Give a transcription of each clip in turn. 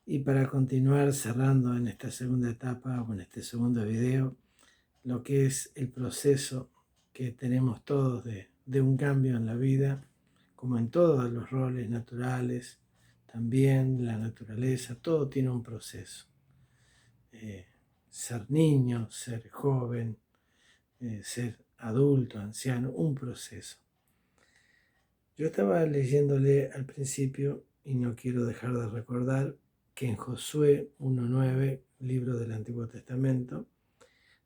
Y para continuar cerrando en esta segunda etapa o en este segundo video, lo que es el proceso que tenemos todos de un cambio en la vida, como en todos los roles naturales, también la naturaleza, todo tiene un proceso. Ser niño, ser joven, ser adulto, anciano, un proceso. Yo estaba leyéndole al principio y no quiero dejar de recordar que en Josué 1:9, libro del Antiguo Testamento,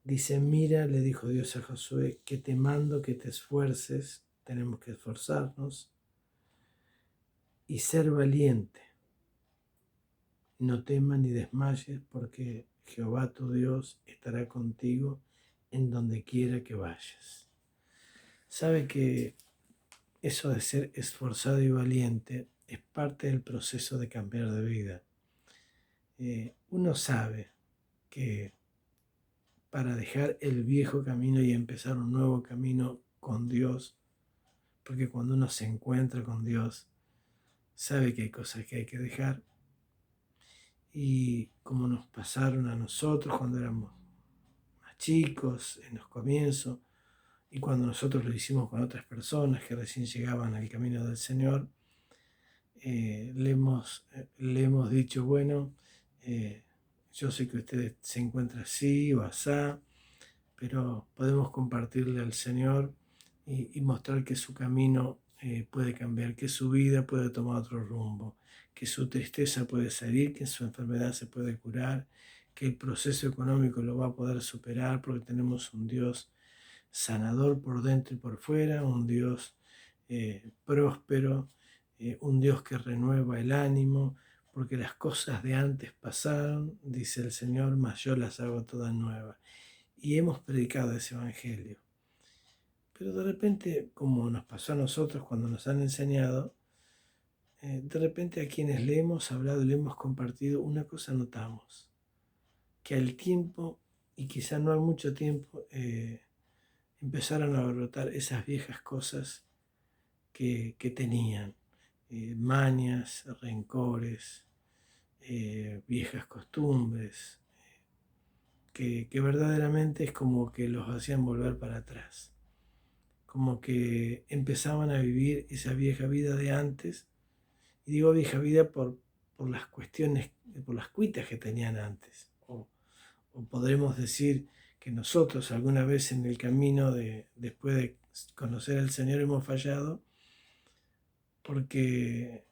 dice: mira, le dijo Dios a Josué, que te mando que te esfuerces, tenemos que esforzarnos, y ser valiente. No temas ni desmayes, porque Jehová tu Dios estará contigo en donde quiera que vayas. Sabe que eso de ser esforzado y valiente es parte del proceso de cambiar de vida. Uno sabe que para dejar el viejo camino y empezar un nuevo camino con Dios, porque cuando uno se encuentra con Dios, sabe que hay cosas que hay que dejar. Y como nos pasaron a nosotros cuando éramos más chicos, en los comienzos, y cuando nosotros lo hicimos con otras personas que recién llegaban al camino del Señor, le hemos dicho, bueno, yo sé que usted se encuentra así o asá, pero podemos compartirle al Señor y mostrar que su camino puede cambiar, que su vida puede tomar otro rumbo, que su tristeza puede salir, que su enfermedad se puede curar, que el proceso económico lo va a poder superar porque tenemos un Dios sanador por dentro y por fuera, un Dios próspero, un Dios que renueva el ánimo, porque las cosas de antes pasaron, dice el Señor, mas yo las hago todas nuevas. Y hemos predicado ese evangelio. Pero de repente, como nos pasó a nosotros cuando nos han enseñado, de repente a quienes le hemos hablado y le hemos compartido, una cosa notamos, que al tiempo, y quizá no al mucho tiempo, empezaron a brotar esas viejas cosas que tenían, mañas, rencores, viejas costumbres, que verdaderamente es como que los hacían volver para atrás, como que empezaban a vivir esa vieja vida de antes, y digo vieja vida por las cuestiones, por las cuitas que tenían antes, o podremos decir que nosotros alguna vez en el camino después de conocer al Señor hemos fallado porque,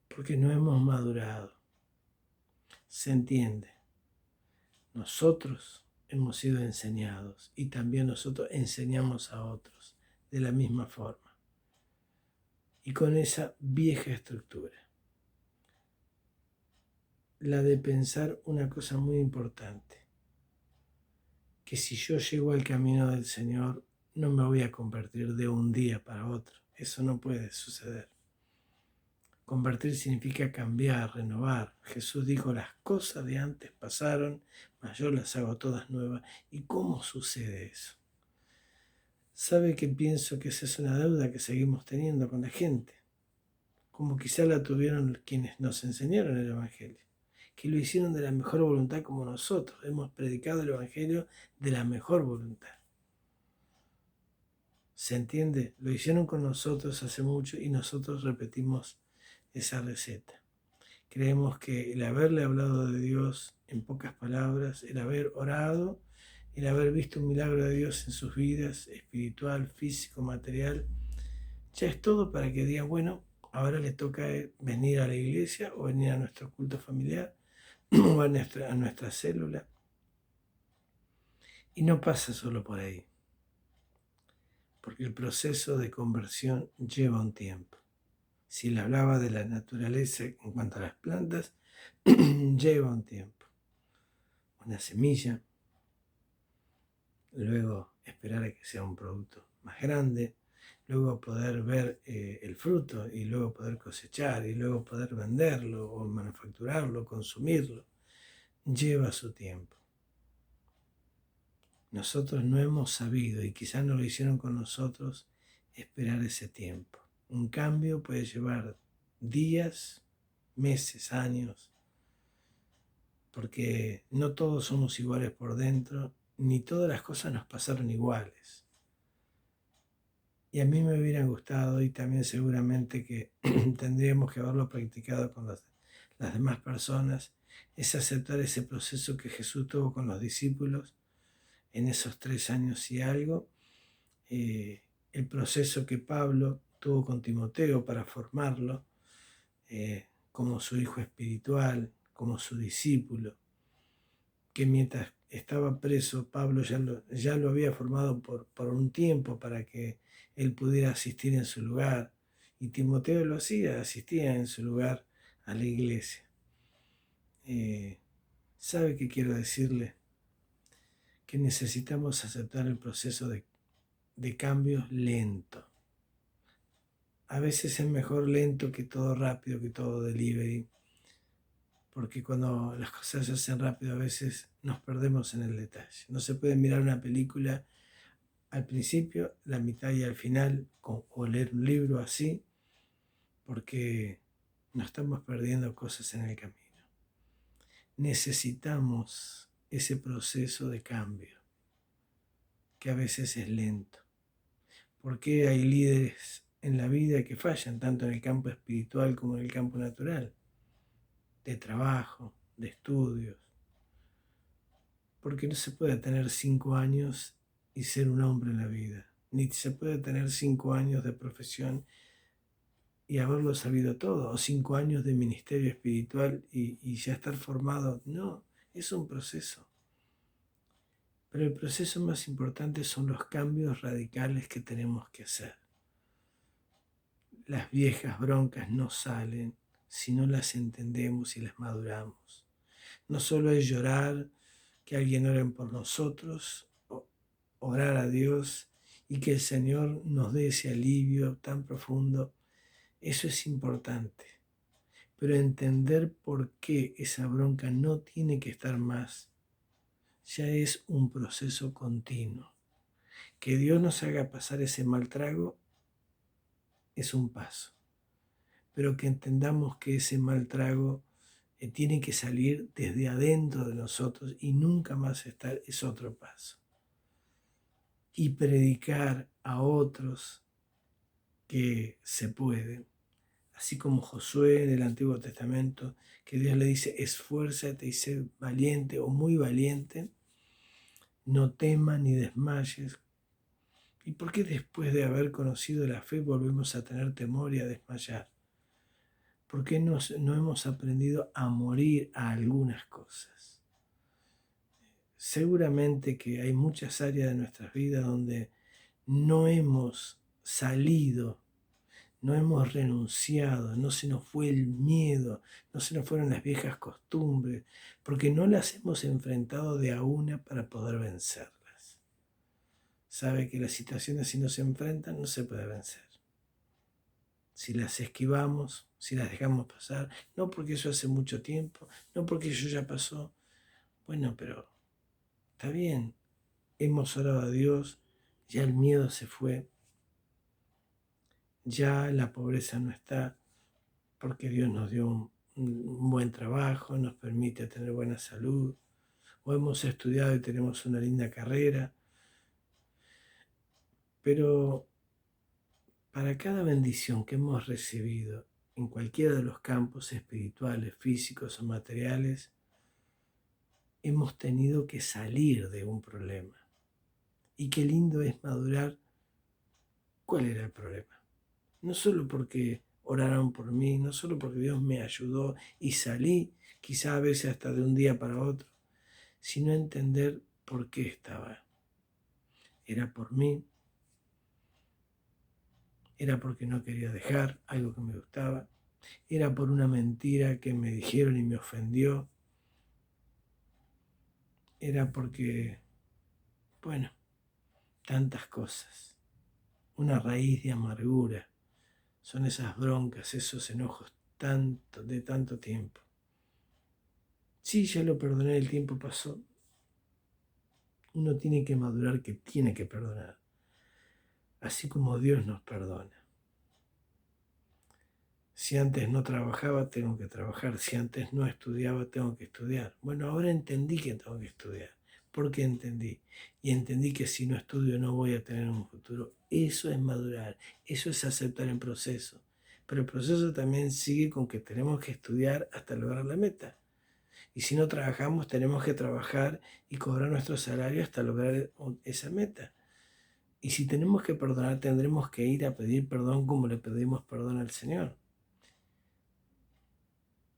porque no hemos madurado. Se entiende. Nosotros hemos sido enseñados y también nosotros enseñamos a otros de la misma forma y con esa vieja estructura, la de pensar una cosa muy importante, que si yo llego al camino del Señor no me voy a convertir de un día para otro. Eso no puede suceder. Convertir significa cambiar, renovar. Jesús dijo: las cosas de antes pasaron, mas yo las hago todas nuevas. ¿Y cómo sucede eso? Sabe que pienso que esa es una deuda que seguimos teniendo con la gente, como quizá la tuvieron quienes nos enseñaron el Evangelio, que lo hicieron de la mejor voluntad como nosotros. Hemos predicado el Evangelio de la mejor voluntad. ¿Se entiende? Lo hicieron con nosotros hace mucho y nosotros repetimos esa receta. Creemos que el haberle hablado de Dios en pocas palabras, el haber orado, el haber visto un milagro de Dios en sus vidas, espiritual, físico, material, ya es todo para que digan, bueno, ahora le toca venir a la iglesia o venir a nuestro culto familiar o a nuestra célula. Y no pasa solo por ahí, porque el proceso de conversión lleva un tiempo. Si le hablaba de la naturaleza en cuanto a las plantas, lleva un tiempo. Una semilla, luego esperar a que sea un producto más grande, luego poder ver el fruto y luego poder cosechar y luego poder venderlo o manufacturarlo, consumirlo. Lleva su tiempo. Nosotros no hemos sabido, y quizás no lo hicieron con nosotros, esperar ese tiempo. Un cambio puede llevar días, meses, años, porque no todos somos iguales por dentro, ni todas las cosas nos pasaron iguales. Y a mí me hubiera gustado, y también seguramente que tendríamos que haberlo practicado con las demás personas, es aceptar ese proceso que Jesús tuvo con los discípulos en esos 3 años y algo, el proceso que Pablo tuvo con Timoteo para formarlo como su hijo espiritual, como su discípulo, que mientras estaba preso, Pablo ya lo había formado por un tiempo para que él pudiera asistir en su lugar, y Timoteo lo hacía, asistía en su lugar a la iglesia. ¿Sabe qué quiero decirle? Que necesitamos aceptar el proceso de cambio lento. A veces es mejor lento que todo rápido, que todo delivery, porque cuando las cosas se hacen rápido a veces nos perdemos en el detalle. No se puede mirar una película al principio, la mitad y al final, o leer un libro así, porque nos estamos perdiendo cosas en el camino. Necesitamos ese proceso de cambio, que a veces es lento. ¿Por qué hay líderes en la vida que fallan tanto en el campo espiritual como en el campo natural? De trabajo, de estudios. Porque no se puede tener 5 años y ser un hombre en la vida. Ni se puede tener 5 años de profesión y haberlo sabido todo, o 5 años de ministerio espiritual y ya estar formado. No, es un proceso. Pero el proceso más importante son los cambios radicales que tenemos que hacer. Las viejas broncas no salen si no las entendemos y las maduramos. No solo es llorar, que alguien ore por nosotros, orar a Dios y que el Señor nos dé ese alivio tan profundo. Eso es importante. Pero entender por qué esa bronca no tiene que estar más, ya es un proceso continuo. Que Dios nos haga pasar ese mal trago es un paso. Pero que entendamos que ese mal trago tiene que salir desde adentro de nosotros y nunca más estar, es otro paso. Y predicar a otros que se pueden, así como Josué en el Antiguo Testamento, que Dios le dice, esfuérzate y sé valiente o muy valiente, no temas ni desmayes. ¿Y por qué después de haber conocido la fe volvemos a tener temor y a desmayar? ¿Por qué no hemos aprendido a morir a algunas cosas? Seguramente que hay muchas áreas de nuestras vidas donde no hemos salido, no hemos renunciado, no se nos fue el miedo, no se nos fueron las viejas costumbres, porque no las hemos enfrentado de a una para poder vencerlas. Sabe que las situaciones, si no se enfrentan, no se puede vencer. Si las esquivamos, si las dejamos pasar, no porque eso hace mucho tiempo, no porque eso ya pasó. Bueno, pero está bien, hemos orado a Dios, ya el miedo se fue, ya la pobreza no está, porque Dios nos dio un buen trabajo, nos permite tener buena salud, o hemos estudiado y tenemos una linda carrera. Pero para cada bendición que hemos recibido en cualquiera de los campos espirituales, físicos o materiales, hemos tenido que salir de un problema. Y qué lindo es madurar. ¿Cuál era el problema? No solo porque oraron por mí, no solo porque Dios me ayudó y salí, quizá a veces hasta de un día para otro, sino entender por qué estaba. Era por mí, era porque no quería dejar algo que me gustaba, era por una mentira que me dijeron y me ofendió, era porque, bueno, tantas cosas, una raíz de amargura, son esas broncas, esos enojos de tanto tiempo. Sí, ya lo perdoné, el tiempo pasó. Uno tiene que madurar, que tiene que perdonar, así como Dios nos perdona. Si antes no trabajaba, tengo que trabajar. Si antes no estudiaba, tengo que estudiar. Bueno, ahora entendí que tengo que estudiar. ¿Por qué entendí? Y entendí que si no estudio no voy a tener un futuro. Eso es madurar. Eso es aceptar el proceso. Pero el proceso también sigue con que tenemos que estudiar hasta lograr la meta. Y si no trabajamos, tenemos que trabajar y cobrar nuestro salario hasta lograr esa meta. Y si tenemos que perdonar, tendremos que ir a pedir perdón como le pedimos perdón al Señor.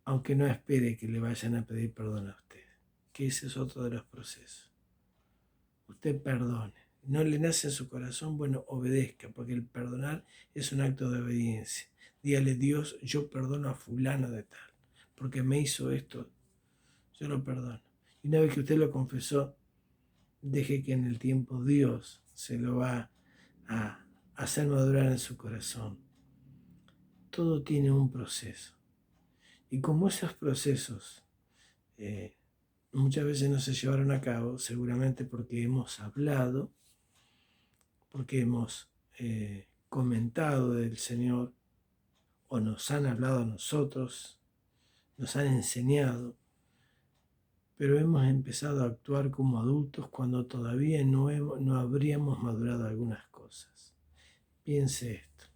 Aunque no espere que le vayan a pedir perdón a usted, que ese es otro de los procesos. Usted perdone. No le nace en su corazón, bueno, obedezca, porque el perdonar es un acto de obediencia. Dígale, Dios, yo perdono a fulano de tal, porque me hizo esto, yo lo perdono. Y una vez que usted lo confesó, deje que en el tiempo Dios se lo va a hacer madurar en su corazón. Todo tiene un proceso. Y como esos procesos muchas veces no se llevaron a cabo, seguramente porque hemos hablado, porque hemos comentado del Señor, o nos han hablado a nosotros, nos han enseñado, pero hemos empezado a actuar como adultos cuando todavía no habríamos madurado algunas cosas. Piense esto.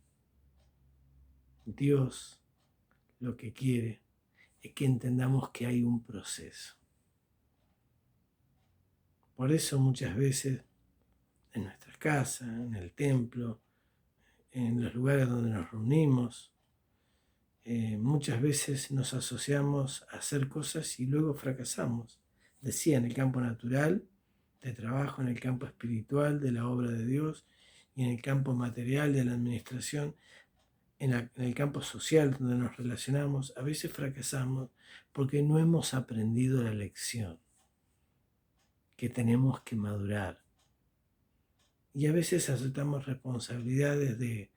Dios lo que quiere es que entendamos que hay un proceso. Por eso muchas veces en nuestras casas, en el templo, en los lugares donde nos reunimos, muchas veces nos asociamos a hacer cosas y luego fracasamos. Decía, en el campo natural de trabajo, en el campo espiritual de la obra de Dios y en el campo material de la administración, en el campo social donde nos relacionamos, a veces fracasamos porque no hemos aprendido la lección que tenemos que madurar. Y a veces aceptamos responsabilidades de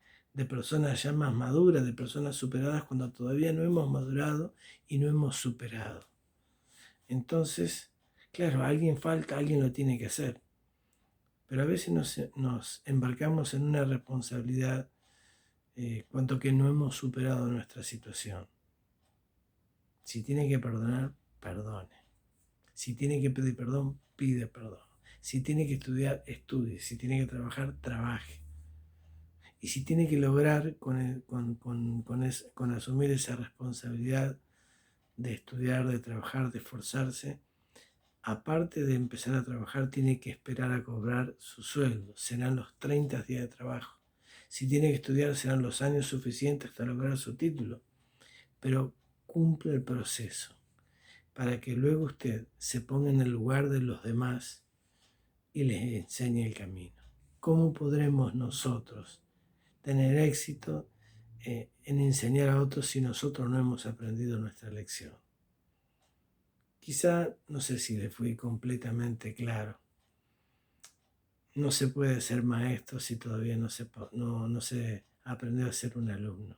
personas ya más maduras, de personas superadas, cuando todavía no hemos madurado y no hemos superado. Entonces, claro, alguien falta, alguien lo tiene que hacer. Pero a veces nos embarcamos en una responsabilidad cuanto que no hemos superado nuestra situación. Si tiene que perdonar, perdone. Si tiene que pedir perdón, pide perdón. Si tiene que estudiar, estudie. Si tiene que trabajar, trabaje. Y si tiene que lograr con asumir esa responsabilidad de estudiar, de trabajar, de esforzarse, aparte de empezar a trabajar, tiene que esperar a cobrar su sueldo. Serán los 30 días de trabajo. Si tiene que estudiar, serán los años suficientes hasta lograr su título. Pero cumple el proceso para que luego usted se ponga en el lugar de los demás y les enseñe el camino. ¿Cómo podremos nosotros tener éxito en enseñar a otros si nosotros no hemos aprendido nuestra lección? Quizá, no sé si le fui completamente claro. No se puede ser maestro si todavía no se aprendió a ser un alumno.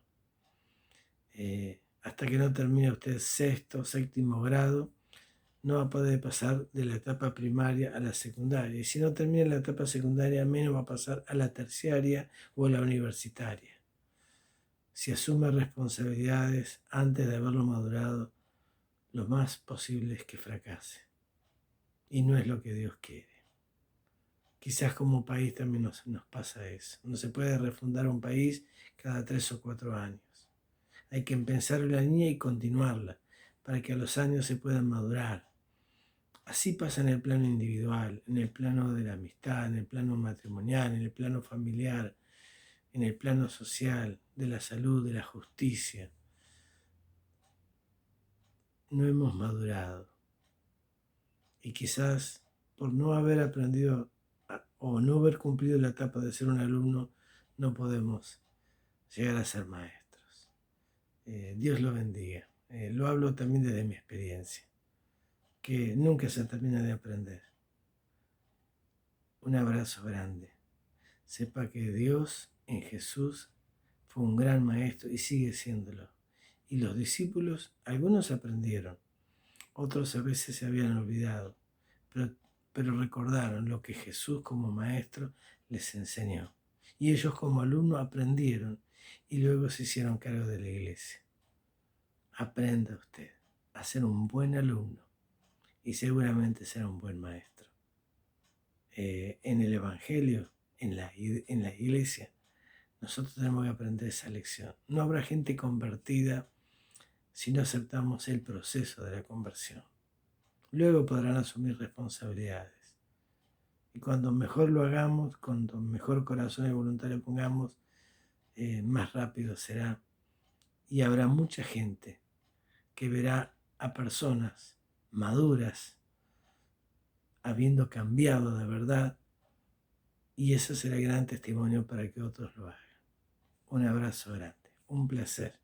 Hasta que no termine usted sexto, séptimo grado, no va a poder pasar de la etapa primaria a la secundaria. Y si no termina la etapa secundaria, menos va a pasar a la terciaria o a la universitaria. Si asume responsabilidades antes de haberlo madurado, lo más posible es que fracase. Y no es lo que Dios quiere. Quizás como país también nos pasa eso. No se puede refundar un país cada 3 o 4 años. Hay que empezar la línea y continuarla para que a los años se puedan madurar. Así pasa en el plano individual, en el plano de la amistad, en el plano matrimonial, en el plano familiar, en el plano social, de la salud, de la justicia. No hemos madurado. Y quizás por no haber aprendido o no haber cumplido la etapa de ser un alumno, no podemos llegar a ser maestros. Dios lo bendiga. Lo hablo también desde mi experiencia, que nunca se termina de aprender. Un abrazo grande. Sepa que Dios en Jesús fue un gran maestro y sigue siéndolo. Y los discípulos, algunos aprendieron, otros a veces se habían olvidado, pero recordaron lo que Jesús como maestro les enseñó. Y ellos como alumnos aprendieron y luego se hicieron cargo de la iglesia. Aprenda usted a ser un buen alumno y seguramente será un buen maestro. En el Evangelio, en la iglesia, nosotros tenemos que aprender esa lección. No habrá gente convertida si no aceptamos el proceso de la conversión. Luego podrán asumir responsabilidades. Y cuando mejor lo hagamos, cuando mejor corazón y voluntad le pongamos, más rápido será. Y habrá mucha gente que verá a personas maduras habiendo cambiado de verdad, y ese será el gran testimonio para que otros lo hagan. Un abrazo grande, un placer.